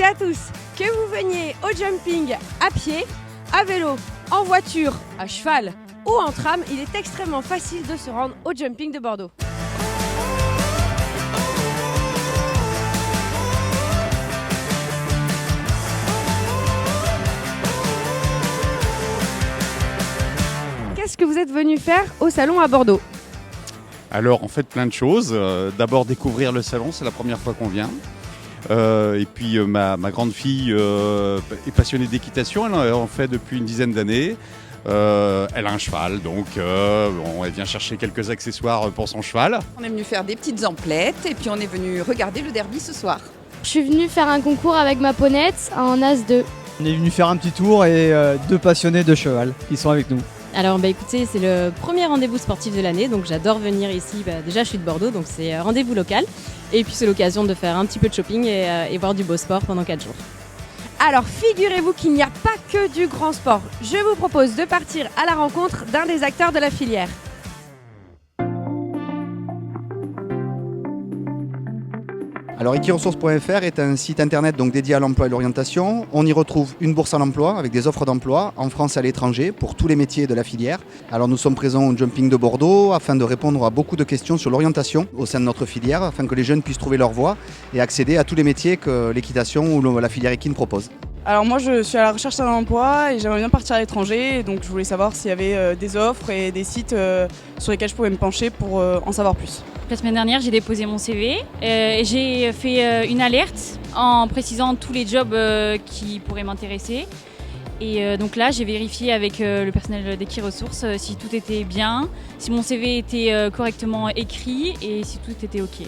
à tous. Que vous veniez au jumping à pied, à vélo, en voiture, à cheval ou en tram, il est extrêmement facile de se rendre au jumping de Bordeaux. Qu'est-ce que vous êtes venu faire au salon à Bordeaux ? Alors en fait plein de choses. D'abord découvrir le salon, c'est la première fois qu'on vient. Et puis ma grande fille est passionnée d'équitation, elle en fait depuis une dizaine d'années. Elle a un cheval, donc elle vient chercher quelques accessoires pour son cheval. On est venu faire des petites emplettes et puis on est venu regarder le derby ce soir. Je suis venue faire un concours avec ma ponette en As 2. On est venu faire un petit tour et deux passionnés de cheval qui sont avec nous. Alors écoutez, c'est le premier rendez-vous sportif de l'année, donc j'adore venir ici. Déjà je suis de Bordeaux, donc c'est rendez-vous local. Et puis c'est l'occasion de faire un petit peu de shopping et voir du beau sport pendant 4 jours. Alors figurez-vous qu'il n'y a pas que du grand sport. Je vous propose de partir à la rencontre d'un des acteurs de la filière. Alors equiresources.fr est un site internet donc dédié à l'emploi et l'orientation. On y retrouve une bourse à l'emploi avec des offres d'emploi en France et à l'étranger pour tous les métiers de la filière. Alors nous sommes présents au Jumping de Bordeaux afin de répondre à beaucoup de questions sur l'orientation au sein de notre filière afin que les jeunes puissent trouver leur voie et accéder à tous les métiers que l'équitation ou la filière équine propose. Alors moi je suis à la recherche d'un emploi et j'aimerais bien partir à l'étranger, donc je voulais savoir s'il y avait des offres et des sites sur lesquels je pouvais me pencher pour en savoir plus. La semaine dernière, j'ai déposé mon CV et j'ai fait une alerte en précisant tous les jobs qui pourraient m'intéresser. Et donc là, j'ai vérifié avec le personnel d'Equiresources si tout était bien, si mon CV était correctement écrit et si tout était OK.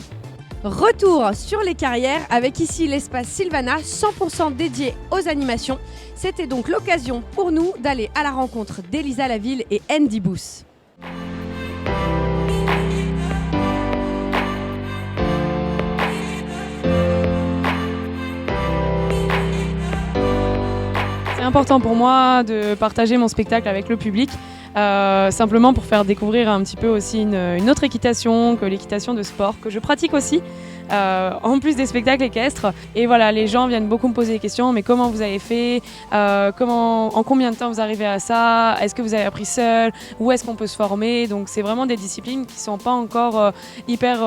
Retour sur les carrières avec ici l'espace Sylvana, 100% dédié aux animations. C'était donc l'occasion pour nous d'aller à la rencontre d'Elisa Laville et Andy Booth. C'est important pour moi de partager mon spectacle avec le public, simplement pour faire découvrir un petit peu aussi une autre équitation que l'équitation de sport, que je pratique aussi, en plus des spectacles équestres. Et voilà, les gens viennent beaucoup me poser des questions, mais comment vous avez fait, en combien de temps vous arrivez à ça, est-ce que vous avez appris seul, où est-ce qu'on peut se former. Donc c'est vraiment des disciplines qui ne sont pas encore hyper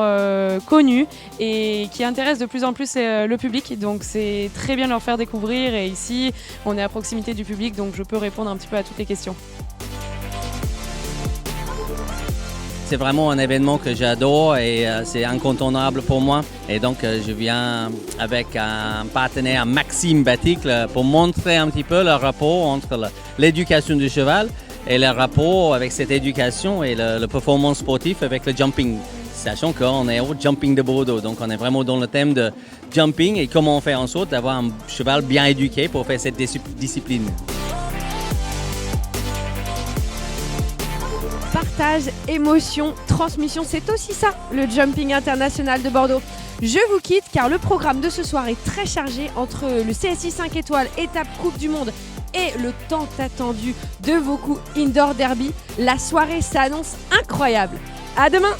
connues et qui intéressent de plus en plus le public. Donc c'est très bien de leur faire découvrir et ici on est à proximité du public, donc je peux répondre un petit peu à toutes les questions. C'est vraiment un événement que j'adore et c'est incontournable pour moi. Et donc je viens avec un partenaire, Maxime Baticle, pour montrer un petit peu le rapport entre l'éducation du cheval et le rapport avec cette éducation et le performance sportif avec le jumping. Sachant qu'on est au Jumping de Bordeaux, donc on est vraiment dans le thème de jumping et comment on fait en sorte d'avoir un cheval bien éduqué pour faire cette discipline. Partage, émotion, transmission, c'est aussi ça, le Jumping International de Bordeaux. Je vous quitte car le programme de ce soir est très chargé entre le CSI 5 étoiles, étape Coupe du Monde et le tant attendu de Vaucluse Indoor Derby. La soirée s'annonce incroyable. À demain!